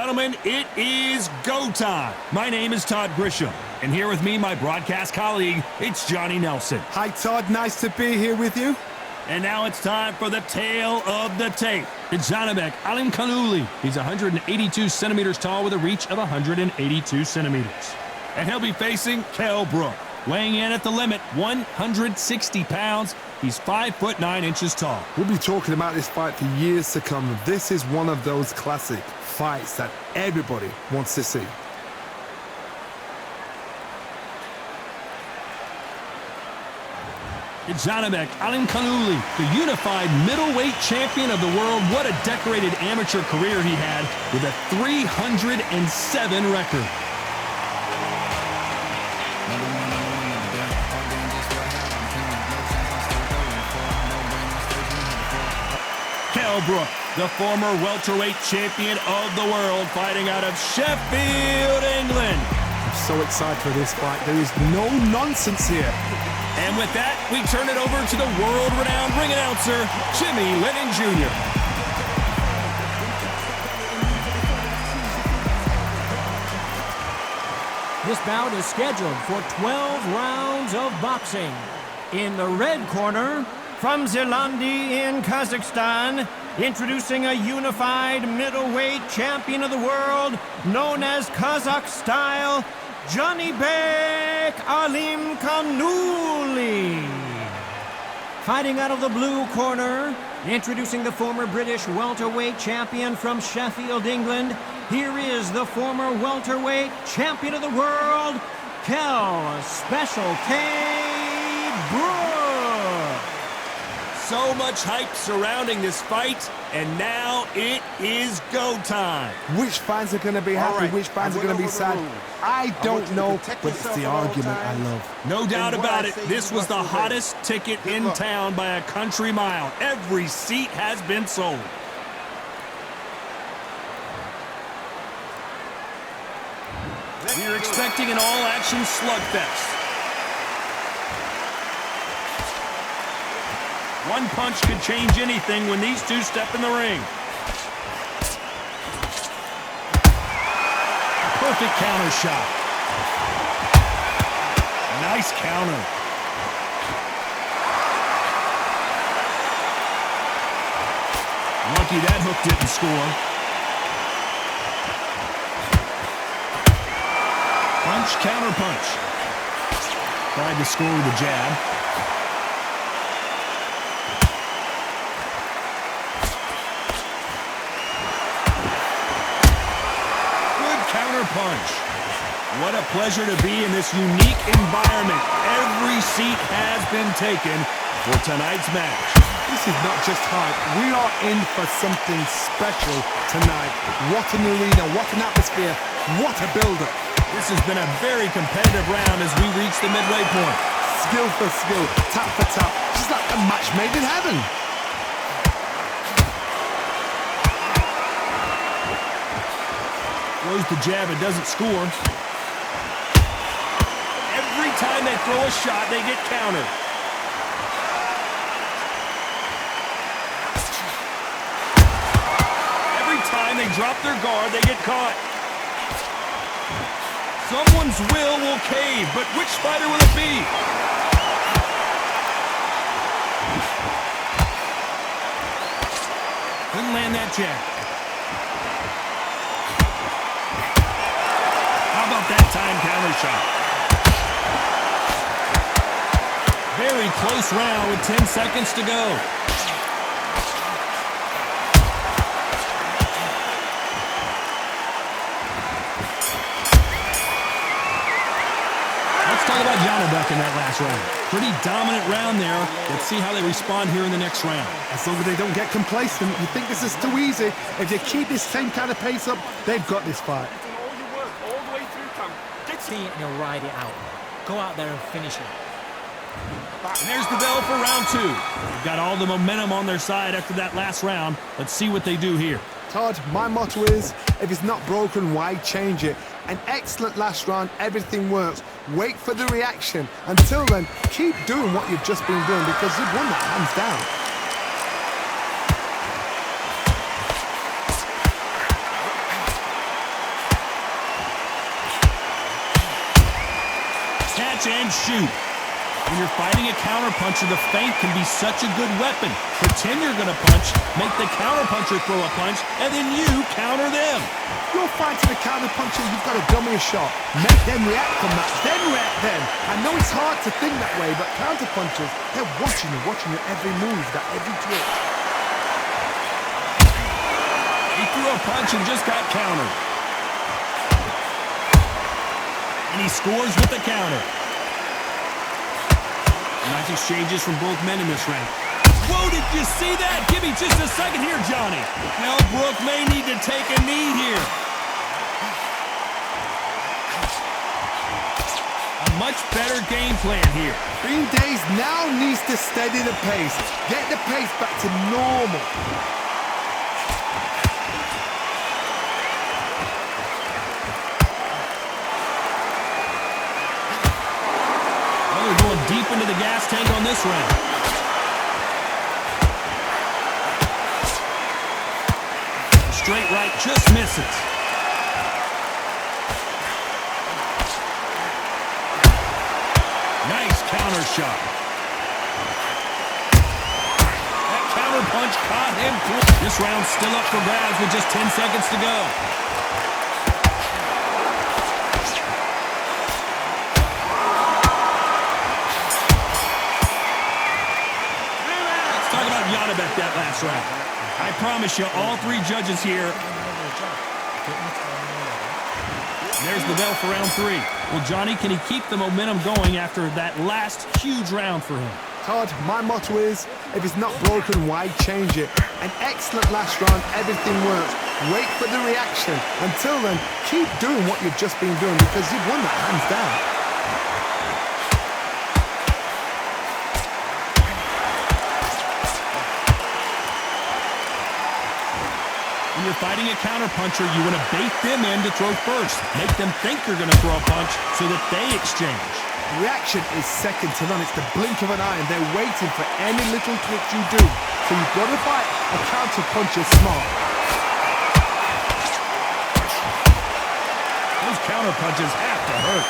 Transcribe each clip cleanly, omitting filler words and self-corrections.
gentlemen, it is go time. My name is Todd Grisham, and here with me, my broadcast colleague, it's Johnny Nelson. Hi, Todd. Nice to be here with you. And now it's time for the tale of the tape. It's Janibek, Alimkhanuly. He's 182 centimeters tall with a reach of 182 centimeters. And he'll be facing Kell Brook, weighing in at the limit, 160 pounds. He's 5'9" tall. We'll be talking about this fight for years to come. This is one of those classic fights that everybody wants to see. It's Janibek, Alimkhanuly, the unified middleweight champion of the world. What a decorated amateur career he had with a 307 record. Kell Brook, the former welterweight champion of the world, fighting out of Sheffield, England. I'm so excited for this fight. There is no nonsense here. And with that, we turn it over to the world-renowned ring announcer, Jimmy Lennon Jr. This bout is scheduled for 12 rounds of boxing. In the red corner, from Zilandi in Kazakhstan, introducing a unified middleweight champion of the world, known as Kazakh style, Janibek Alimkhanuly. Fighting out of the blue corner, introducing the former British welterweight champion from Sheffield, England, here is the former welterweight champion of the world, Kell Special K. Brook. So much hype surrounding this fight, and now it is go time. Which fans are going to be happy, which fans are going to be sad, I don't know, but it's the argument I love. No doubt about it, this was the hottest ticket in town by a country mile. Every seat has been sold. We're expecting an all-action slugfest. One punch could change anything when these two step in the ring. Perfect counter shot. Nice counter. Lucky that hook didn't score. Punch, counter punch. Tried to score with a jab. Punch. What a pleasure to be in this unique environment. Every seat has been taken for tonight's match. This is not just hype. We are in for something special tonight. What an arena, what an atmosphere, what a build-up. This has been a very competitive round as we reach the midway point. Skill for skill, tap for tap, just like a match made in heaven. Throws the jab, it doesn't score. Every time they throw a shot, they get countered. Every time they drop their guard, they get caught. Someone's will cave, but which fighter will it be? Couldn't land that jab. That time counter shot. Very close round with 10 seconds to go. Let's talk about Janibek in that last round. Pretty dominant round there. Let's see how they respond here in the next round. As long as they don't get complacent, you think this is too easy. If they keep this same kind of pace up, they've got this fight. See it and he'll ride it out. Go out there and finish it. And there's the bell for round two. They've got all the momentum on their side after that last round. Let's see what they do here. Todd, my motto is, if it's not broken, why change it? An excellent last round, everything works. Wait for the reaction. Until then, keep doing what you've just been doing because you've won that hands down. catch and shoot. When you're fighting a counterpuncher, the feint can be such a good weapon. Pretend you're going to punch, make the counterpuncher throw a punch, and then you counter them. You're fighting a counterpuncher, you've got to dummy a shot. Make them react from that, then react then. I know it's hard to think that way, but counterpunchers, they're watching your every move, that every twitch. He threw a punch and just got countered. And he scores with the counter. Nice exchanges from both men in this round. Whoa, did you see that? Give me just a second here, Johnny. Now Brook may need to take a knee here. A much better game plan here. Green Days now needs to steady the pace. Get the pace back to normal. They're going deep into the gas tank on this round. Straight right just misses. Nice counter shot. That counter punch caught him. This round's still up for grabs with just 10 seconds to go. Janibek that last round. I promise you, all three judges here. There's the bell for round 3. Well, Johnny, can he keep the momentum going after that last huge round for him? Todd, my motto is, if it's not broken, why change it? An excellent last round, everything works. Wait for the reaction. Until then, keep doing what you've just been doing because you've won that hands down. When you're fighting a counterpuncher, you want to bait them in to throw first. Make them think you're going to throw a punch so that they exchange. Reaction is second to none. It's the blink of an eye, and they're waiting for any little twitch you do. So you've got to fight a counterpuncher smart. Those counterpunches have to hurt.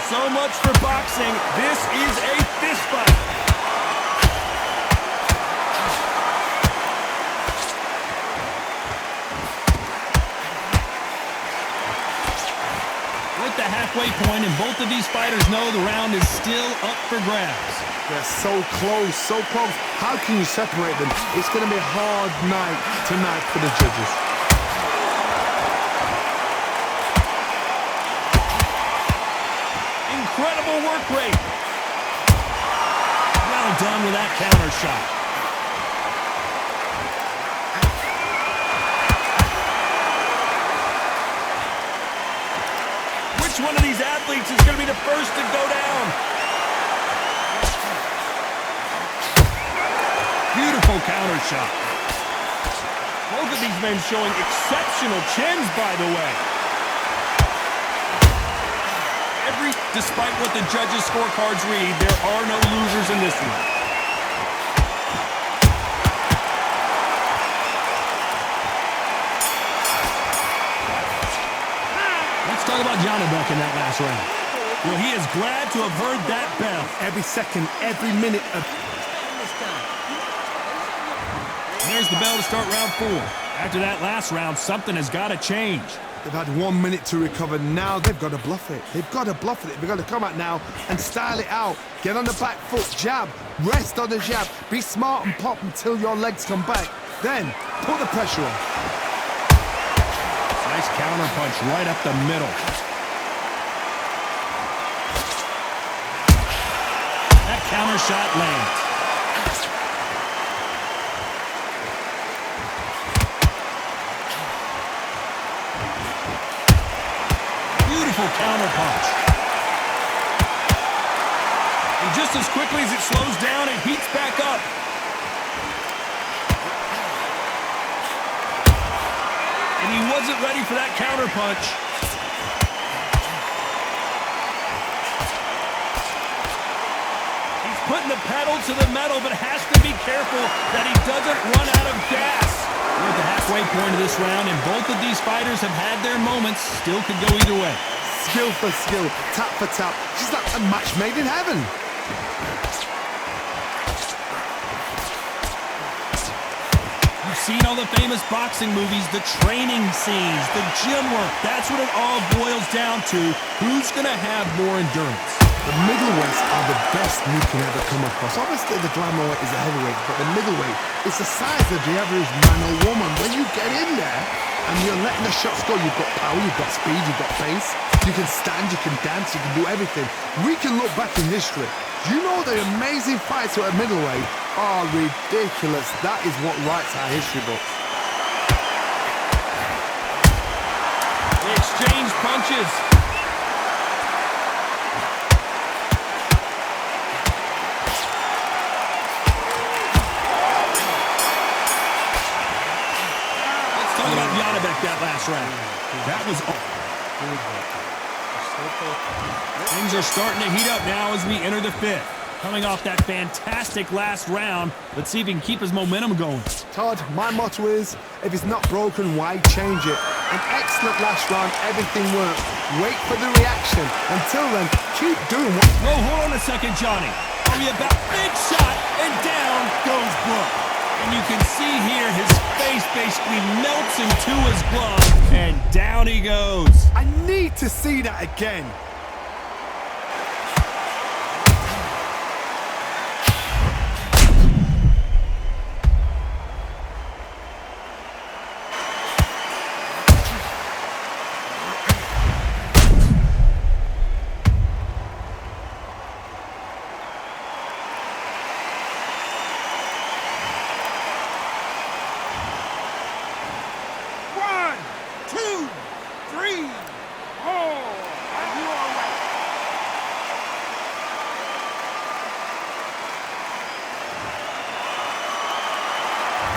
So much for boxing. This is a fist fight. The halfway point, and both of these fighters know the round is still up for grabs. They're so close, so close. How can you separate them? It's going to be a hard night tonight for the judges. Incredible work rate. Well done with that counter shot. Which one of these athletes is going to be the first to go down? Beautiful counter shot. Both of these men showing exceptional chins, by the way. Despite what the judges' scorecards read, there are no losers in this one. Let's talk about Janibek in that last round. Well, he is glad to have heard that bell. Every second, every minute of... There's the bell to start round 4. After that last round, something has got to change. They've had 1 minute to recover. Now they've got to bluff it. They've got to bluff it. They've got to come out now and style it out. Get on the back foot, jab, rest on the jab. Be smart and pop until your legs come back. Then put the pressure on. Nice counter punch right up the middle. That counter shot lands. Beautiful counter punch. And just as quickly as it slows down, it heats back up. And he wasn't ready for that counter punch. He's putting the pedal to the metal, but has to be careful that he doesn't run out of gas. We're at the halfway point of this round, and both of these fighters have had their moments. Still could go either way. skill for skill, tap for tap. She's like a match made in heaven. You've seen all the famous boxing movies, the training scenes, the gym work. That's what it all boils down to. Who's going to have more endurance? The middleweights are the best you can ever come across. Obviously, the glamour weight is a heavyweight, but the middleweight is the size of the average man or woman. When you get in there and you're letting the shots go, you've got power, you've got speed, you've got pace. You can stand, you can dance, you can do everything. We can look back in history. You know the amazing fights at middleweight are ridiculous. That is what writes our history books. They exchange punches. Let's talk about Janibek that last round. That was all. Things are starting to heat up now as we enter the fifth. Coming off that fantastic last round, let's see if he can keep his momentum going. Todd, my motto is, if it's not broken, why change it? An excellent last round, everything works. Wait for the reaction. Until then, keep doing what... Whoa, hold on a second, Johnny. Are we about big shot, and down goes Brook. And you can see here his face basically melts into his glove, and down he goes. I need to see that again.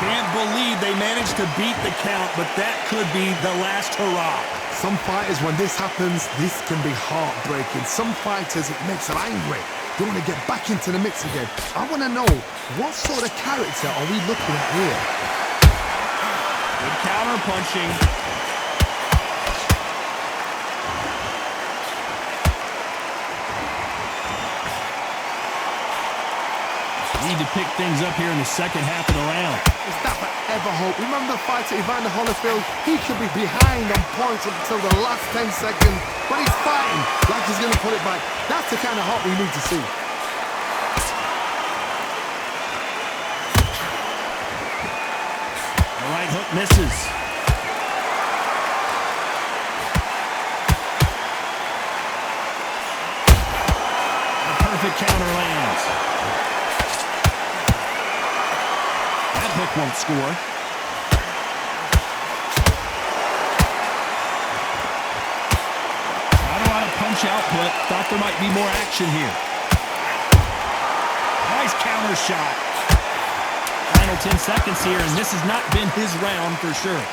Can't believe they managed to beat the count, but that could be the last hurrah. Some fighters, when this happens, this can be heartbreaking. Some fighters, it makes them angry. They want to get back into the mix again. I want to know, what sort of character are we looking at here? Good counter punching. Need to pick things up here in the second half of the round. Is that forever hope? Remember the fight at Evander Holyfield? He could be behind on points until the last 10 seconds, but he's fighting like he's going to put it back. That's the kind of hope we need to see. The right hook misses. The perfect counter lands. Hook won't score. Not a lot of punch output. Thought there might be more action here. Nice counter shot. Final 10 seconds here, and this has not been his round for sure.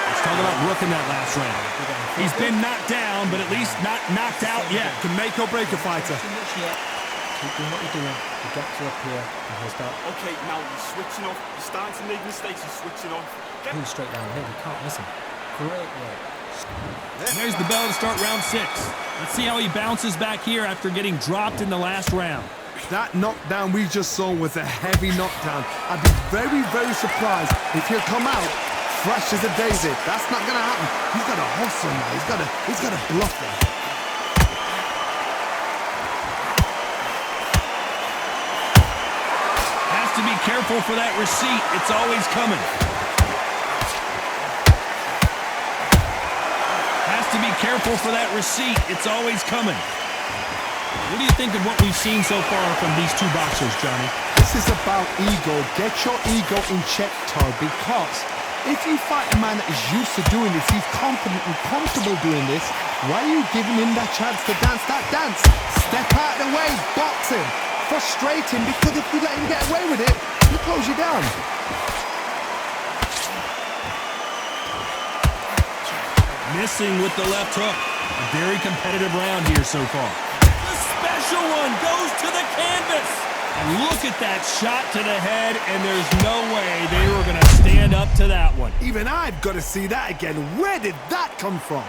Let's talk about Brook in that last round. He's been knocked down, but at least not knocked out yet. Can make or break a fighter. Keep doing what you're doing. The gaps will appear, and he'll start. Okay, now you're switching off. You're starting to make mistakes. You're switching off. Pull straight down here. You can't miss him. Great work. There's the bell to start round 6. Let's see how he bounces back here after getting dropped in the last round. That knockdown we just saw was a heavy knockdown. I'd be very, very surprised if he'll come out fresh as a daisy. That's not going to happen. He's got to hustle now. He's got to bluff him. Has to be careful for that receipt. It's always coming. Has to be careful for that receipt. It's always coming. What do you think of what we've seen so far from these two boxers, Johnny? This is about ego. Get your ego in check, Todd, because if you fight a man that is used to doing this, he's confident and comfortable doing this, why are you giving him that chance to dance that dance? Step out of the way, box him, frustrate him, because if you let him get away with it, he'll close you down. Missing with the left hook. A very competitive round here so far. The special one goes to the canvas. And look at that shot to the head, and there's no way they were going to stand up to that one. Even I've got to see that again. Where did that come from?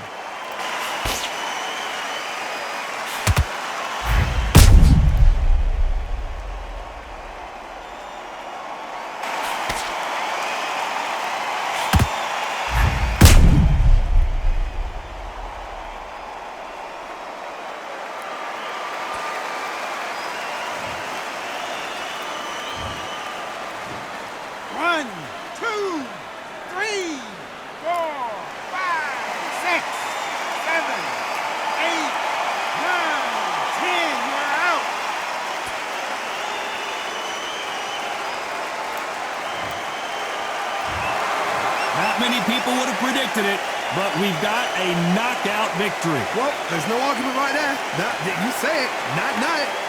Not many people would have predicted it, but we've got a knockout victory. Well, there's no argument right there. You say it. Night-night.